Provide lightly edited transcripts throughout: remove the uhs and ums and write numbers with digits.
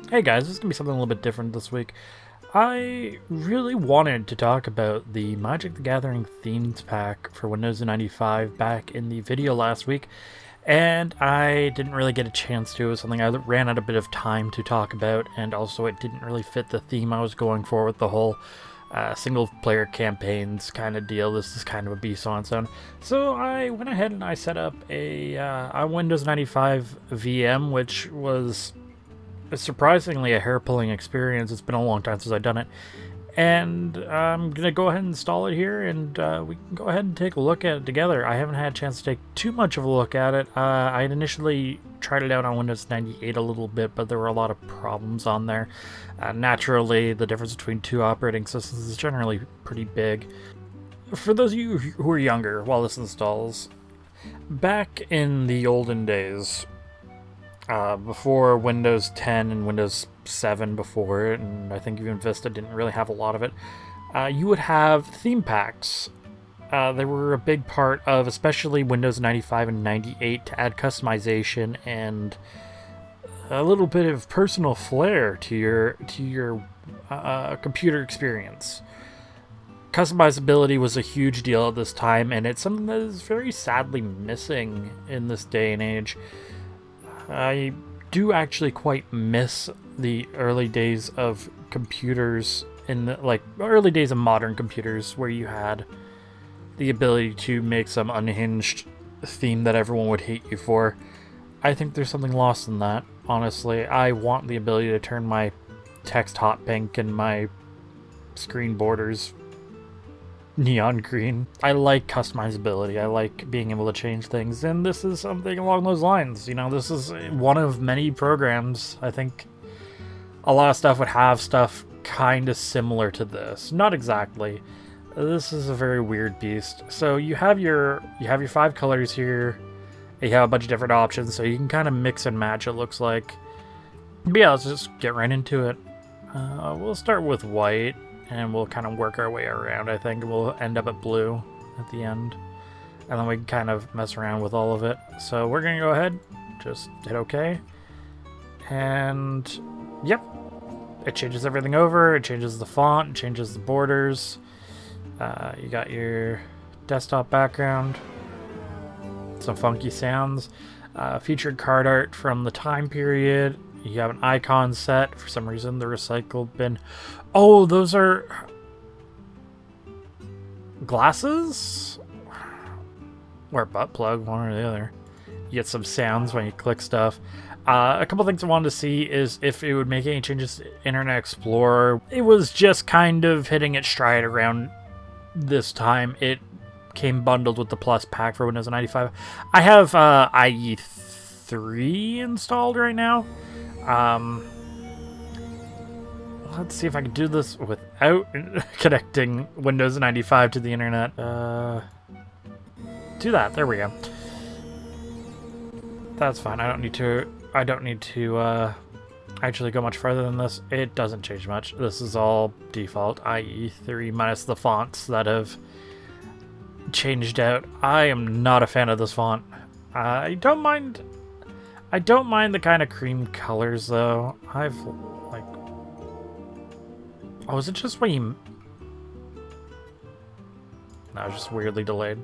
Hey guys, this is going to be something a little bit different this week. I really wanted to talk about the Magic the Gathering themes pack for Windows 95 back in the video last week, and I didn't really get a chance to. It was something I ran out a bit of time to talk about, and also it didn't really fit the theme I was going for with the whole single player campaigns kind of deal. This is kind of a beast on its own. So I went ahead and I set up a Windows 95 VM, which was surprisingly a hair-pulling experience. It's been a long time since I've done it. And I'm going to go ahead and install it here, and we can go ahead and take a look at it together. I haven't had a chance to take too much of a look at it. I had initially tried it out on Windows 98 a little bit, but there were a lot of problems on there. Naturally, the difference between two operating systems is generally pretty big. For those of you who are younger while this installs, back in the olden days, before Windows 10 and Windows 7 before it, and I think even Vista didn't really have a lot of it, you would have theme packs. They were a big part of especially Windows 95 and 98 to add customization and a little bit of personal flair to your computer experience. Customizability was a huge deal at this time, and it's something that is very sadly missing in this day and age. I do actually quite miss the early days of computers, in the early days of modern computers, where you had the ability to make some unhinged theme that everyone would hate you for. I think there's something lost in that, honestly. I want the ability to turn my text hot pink and my screen borders neon green. I like customizability. I like being able to change things, and this is something along those lines. You know, this is one of many programs. I think a lot of stuff would have stuff kind of similar to this. Not exactly. This is a very weird beast. So you have your 5 colors here. You have a bunch of different options, so you can kind of mix and match, it looks like. But yeah, let's just get right into it. We'll start with white, and we'll kind of work our way around. I think we'll end up at blue at the end, and then we can kind of mess around with all of it. So we're gonna go ahead, just hit OK, and yep, it changes everything over. It changes the font, it changes the borders. You got your desktop background, some funky sounds, featured card art from the time period. You have an icon set. For some reason, the recycle bin. Oh, those are glasses? Or a butt plug, one or the other. You get some sounds when you click stuff. A couple things I wanted to see is if it would make any changes to Internet Explorer. It was just kind of hitting its stride around this time. It came bundled with the Plus pack for Windows 95. I have IE3 installed right now. Let's see if I can do this without connecting Windows 95 to the internet. Do that. There we go. That's fine. I don't need to actually go much further than this. It doesn't change much. This is all default IE3 minus the fonts that have changed out. I am not a fan of this font. I don't mind the kind of cream colors, though. Oh, is it just when you... No, it's just weirdly delayed.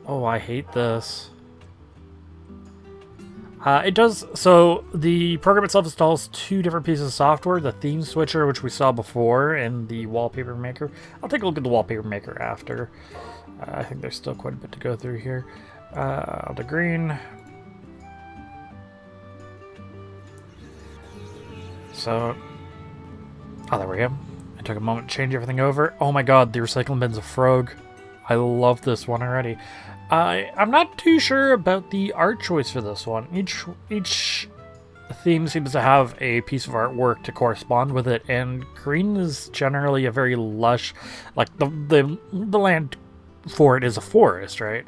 Oh, I hate this. It does... So, the program itself installs 2 different pieces of software. The theme switcher, which we saw before, and the wallpaper maker. I'll take a look at the wallpaper maker after. I think there's still quite a bit to go through here. The green. So, oh, there we go. I took a moment to change everything over. Oh my god, the recycling bin's a frog. I love this one already. I'm not too sure about the art choice for this one. Each theme seems to have a piece of artwork to correspond with it, and green is generally a very lush, like the land for it is a forest, right?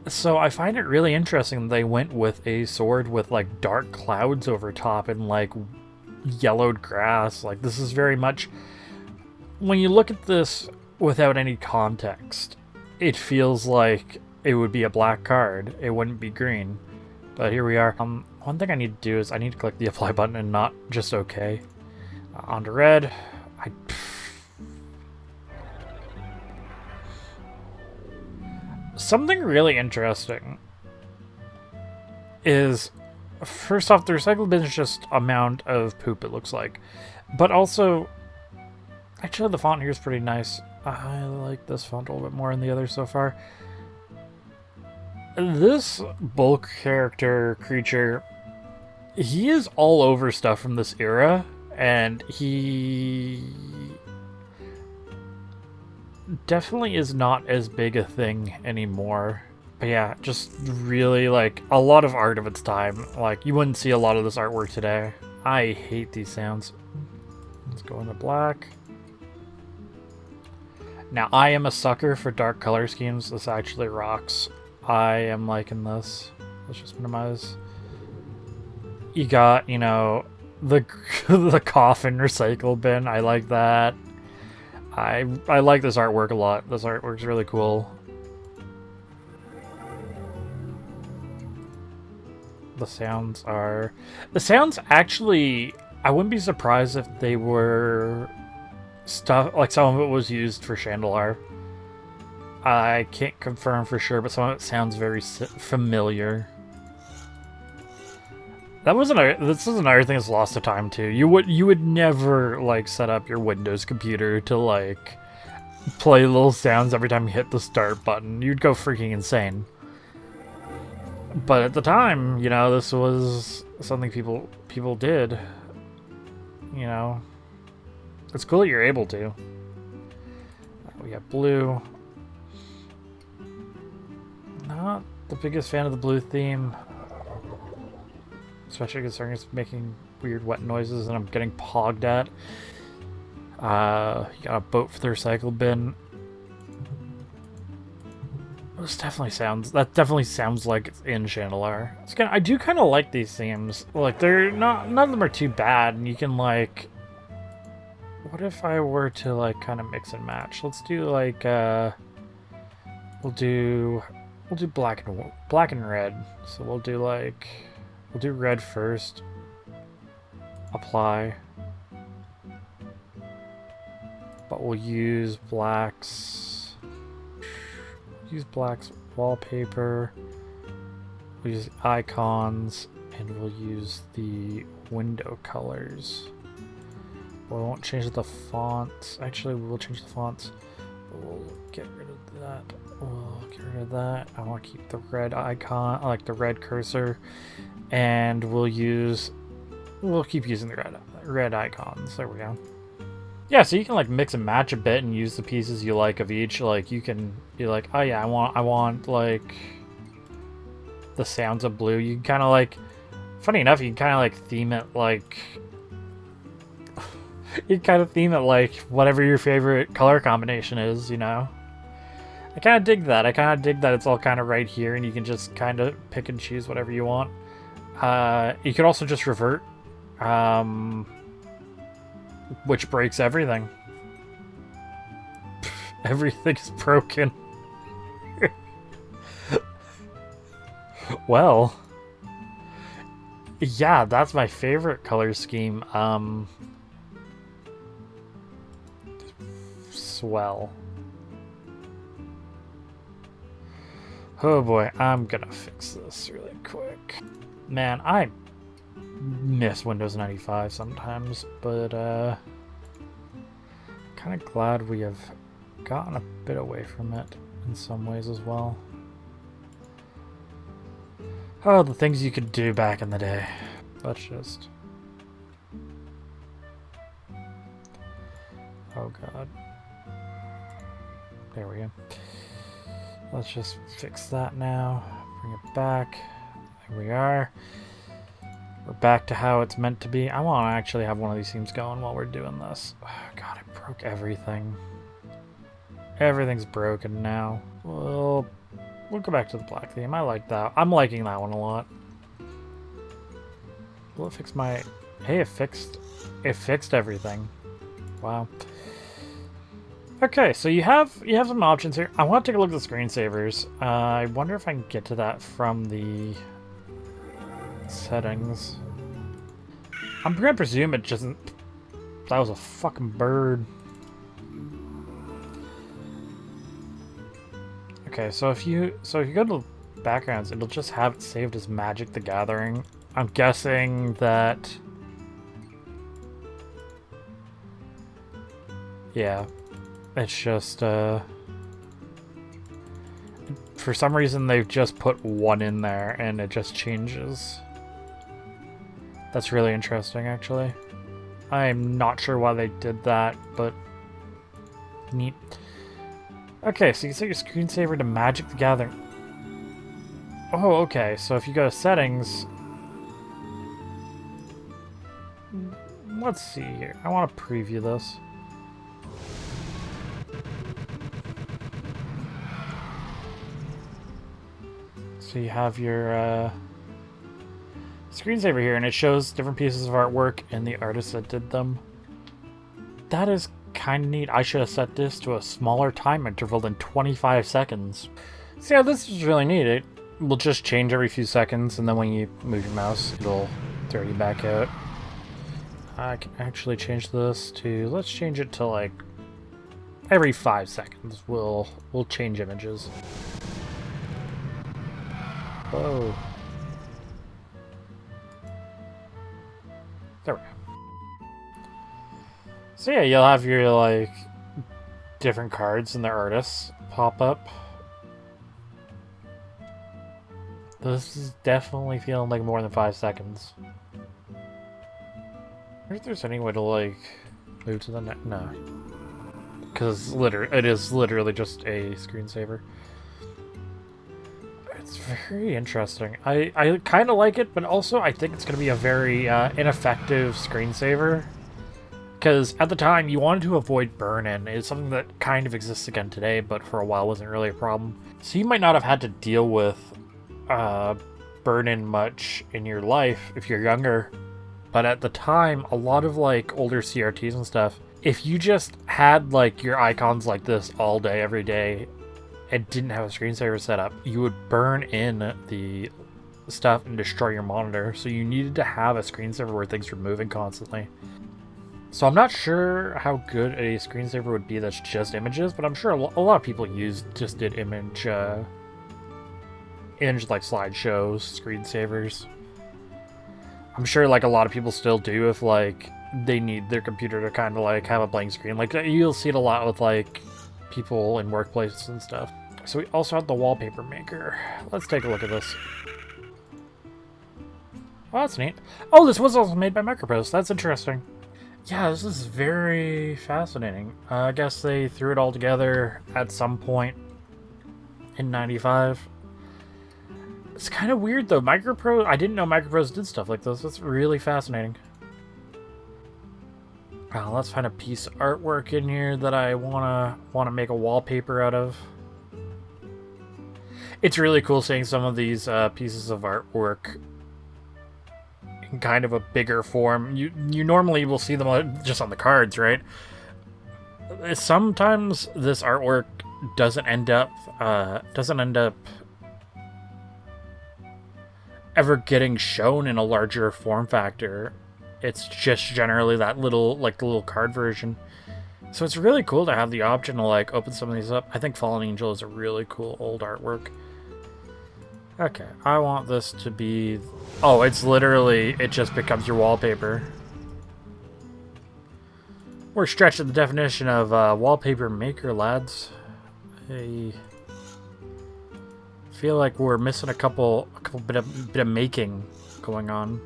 So I find it really interesting that they went with a sword with like dark clouds over top and like yellowed grass. Like, this is very much, when you look at this without any context, it feels like it would be a black card. It wouldn't be green. But here we are. One thing I need to do is I need to click the apply button and not just OK. Onto red. Something really interesting is, first off, the recycle bin is just amount of poop, it looks like. But also, actually the font here is pretty nice. I like this font a little bit more than the others so far. This bulk character creature, he is all over stuff from this era, and he definitely is not as big a thing anymore. But yeah, just really like a lot of art of its time. Like, you wouldn't see a lot of this artwork today. I hate these sounds. Let's go into black. Now, I am a sucker for dark color schemes. This actually rocks. I am liking this. Let's just minimize. You got, you know, the the coffin recycle bin. I like that. I like this artwork a lot. This artwork's really cool. The sounds actually, I wouldn't be surprised if they were stuff, like some of it was used for Shandalar. I can't confirm for sure, but some of it sounds very familiar. This is another thing that's lost to time too. You would never like set up your Windows computer to like play little sounds every time you hit the start button. You'd go freaking insane. But at the time, you know, this was something people did. You know, it's cool that you're able to. We got blue. Not the biggest fan of the blue theme. Especially considering it's making weird wet noises and I'm getting pogged at. You got a boat for the recycle bin. That definitely sounds like it's in Shandalar. I do kind of like these themes. Like, none of them are too bad, and you can like, what if I were to like kind of mix and match? Let's do like we'll do black and red. So we'll do red first. Apply. But we'll use blacks. Use black's wallpaper. We'll use icons, and we'll use the window colors. We won't change the fonts. Actually, we will change the fonts. We'll get rid of that. I want to keep the red icon, like the red cursor, and we'll keep using the red icons. There we go. Yeah, so you can like mix and match a bit and use the pieces you like of each. Like, you can be like, oh yeah, I want like the sounds of blue. You can kind of like, funny enough, you can kind of like theme it like whatever your favorite color combination is, you know. I kind of dig that. It's all kind of right here, and you can just kind of pick and choose whatever you want. You could also just revert. Which breaks everything. Everything is broken. Well, yeah, that's my favorite color scheme. Swell. Oh boy, I'm gonna fix this really quick. Man, I miss Windows 95 sometimes, but kind of glad we have gotten a bit away from it in some ways as well. Oh, the things you could do back in the day. Let's just... Oh god. There we go. Let's just fix that now. Bring it back. There we are. We're back to how it's meant to be. I want to actually have one of these themes going while we're doing this. Oh, god, I broke everything. Everything's broken now. We'll go back to the black theme. I like that. I'm liking that one a lot. Will it fix my... Hey, it fixed everything. Wow. Okay, so you have some options here. I want to take a look at the screensavers. I wonder if I can get to that from the settings. I'm gonna presume it doesn't... That was a fucking bird. Okay, so if you go to backgrounds, it'll just have it saved as Magic the Gathering. I'm guessing that... Yeah. It's just, for some reason, they've just put 1 in there, and it just changes. That's really interesting, actually. I'm not sure why they did that, but... Neat. Okay, so you can set your screensaver to Magic the Gathering. Oh, okay, so if you go to Settings... Let's see here. I want to preview this. So you have your screensaver here, and it shows different pieces of artwork and the artists that did them. That is kind of neat. I should have set this to a smaller time interval than 25 seconds. So yeah, this is really neat. It will just change every few seconds, and then when you move your mouse, it'll throw you back out. I can actually change this to, let's change it to like every 5 seconds. We'll change images. Whoa. There we go. So yeah, you'll have your like different cards and their artists pop up. This is definitely feeling like more than 5 seconds. I wonder if there's any way to like move to the next. No, because it is literally just a screensaver. It's very interesting. I kind of like it, but also I think it's going to be a very ineffective screensaver. Because at the time, you wanted to avoid burn-in. It's something that kind of exists again today, but for a while wasn't really a problem. So you might not have had to deal with burn-in much in your life if you're younger. But at the time, a lot of like older CRTs and stuff, if you just had like your icons like this all day, every day, and didn't have a screensaver set up, you would burn in the stuff and destroy your monitor. So you needed to have a screensaver where things were moving constantly. So I'm not sure how good a screensaver would be that's just images, but I'm sure a lot of people did image like slideshows, screensavers. I'm sure like a lot of people still do if like they need their computer to kind of like have a blank screen. Like you'll see it a lot with like people in workplaces and stuff. So we also have the wallpaper maker. Let's take a look at this. Oh, that's neat. Oh, this was also made by Microprose. That's interesting. Yeah, this is very fascinating. I guess they threw it all together at some point in '95. It's kind of weird though. Microprose, I didn't know Microprose did stuff like this. That's really fascinating. Wow, let's find a piece of artwork in here that I wanna make a wallpaper out of. It's really cool seeing some of these pieces of artwork in kind of a bigger form. You normally will see them just on the cards, right? Sometimes this artwork doesn't end up ever getting shown in a larger form factor. It's just generally that little card version. So it's really cool to have the option to like open some of these up. I think Fallen Angel is a really cool old artwork. Okay, I want this to be... Oh, it's literally, it just becomes your wallpaper. We're stretching the definition of wallpaper maker, lads. I feel like we're missing a couple bit of making going on.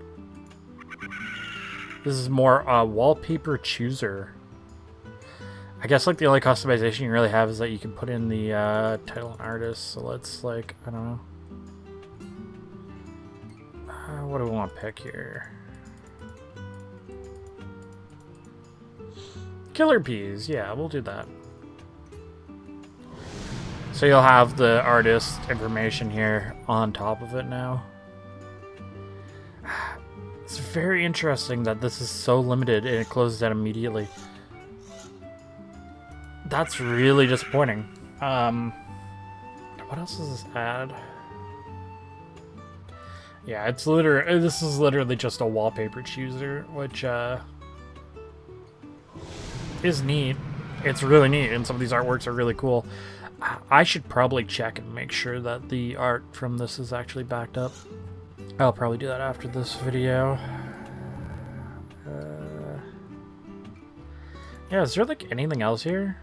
This is more wallpaper chooser. I guess like the only customization you really have is that you can put in the title and artist. So let's like, I don't know. What do we want to pick here? Killer Peas. Yeah, we'll do that. So you'll have the artist information here on top of it now. It's very interesting that this is so limited and it closes out immediately. That's really disappointing. What else does this add? Yeah, it's literally, this is literally just a wallpaper chooser, which is neat. It's really neat, and some of these artworks are really cool. I should probably check and make sure that the art from this is actually backed up. I'll probably do that after this video. Yeah, is there like anything else here?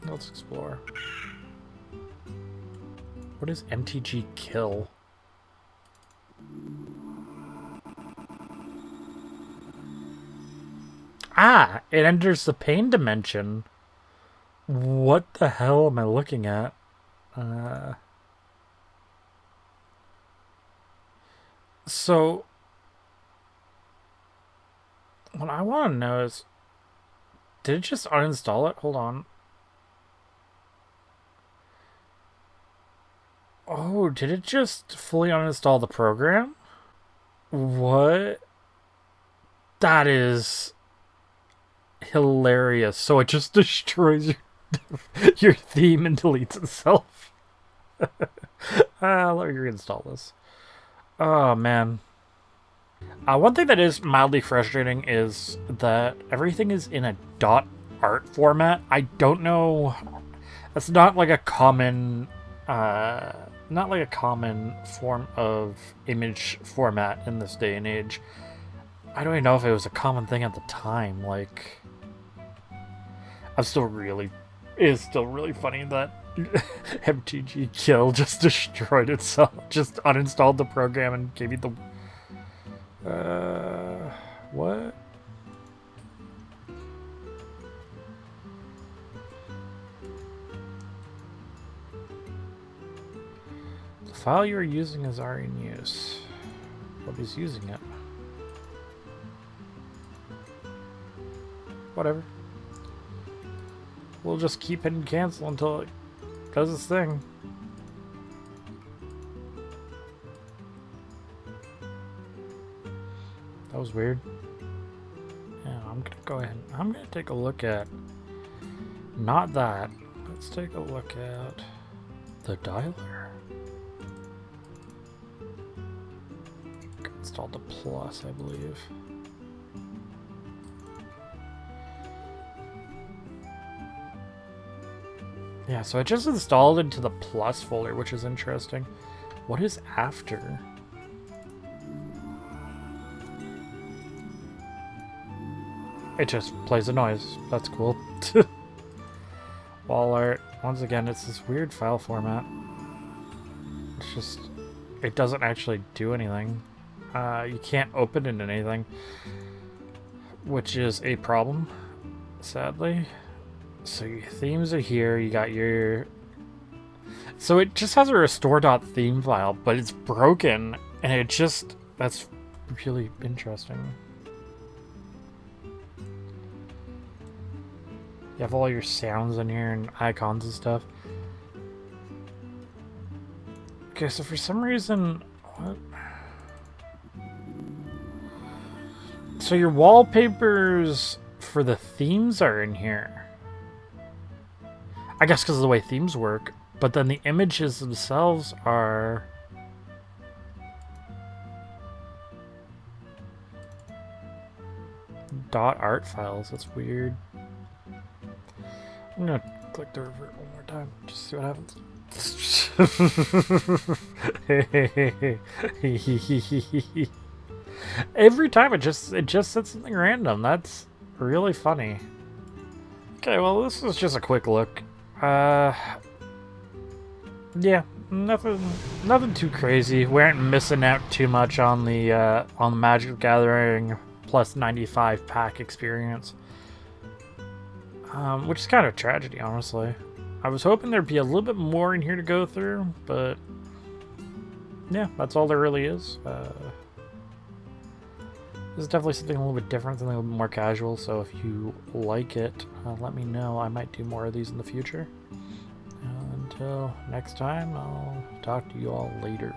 Let's explore. What is MTG kill? Ah, it enters the pain dimension. What the hell am I looking at? So, what I want to know is, did it just uninstall it? Hold on. Oh, did it just fully uninstall the program? What? That is hilarious. So it just destroys your theme and deletes itself. Let me reinstall this. Oh, man. One thing that is mildly frustrating is that everything is in a .art format. I don't know. That's not like a common, not like a common form of image format in this day and age. I don't even know if it was a common thing at the time. Like, it is still really funny that MTG Kill just destroyed itself, just uninstalled the program and gave you the. What? The file you are using is already in use. What is using it? Whatever. We'll just keep hitting cancel until it does its thing. That was weird. Yeah, I'm gonna go ahead. I'm gonna take a look at. Not that. Let's take a look at the dialer. Installed the plus, I believe. Yeah, so I just installed into the plus folder, which is interesting. What is after? It just plays a noise. That's cool. Wall art. Once again, it's this weird file format. It's just... It doesn't actually do anything. You can't open it in anything. Which is a problem, sadly. So your themes are here. You got your... So it just has a restore.theme file, but it's broken. And it just... That's really interesting. You have all your sounds in here and icons and stuff. Okay, so for some reason... What? So your wallpapers for the themes are in here. I guess because of the way themes work. But then the images themselves are... .art files. That's weird. I'm gonna click the revert one more time, just see what happens. Every time it just said something random. That's really funny. Okay, well this is just a quick look. Yeah, nothing too crazy. We aren't missing out too much on the Magic the Gathering plus 95 pack experience. Which is kind of a tragedy, honestly. I was hoping there'd be a little bit more in here to go through, but yeah, that's all there really is. This is definitely something a little bit different, something a little bit more casual, so if you like it, let me know. I might do more of these in the future. Until next time, I'll talk to you all later.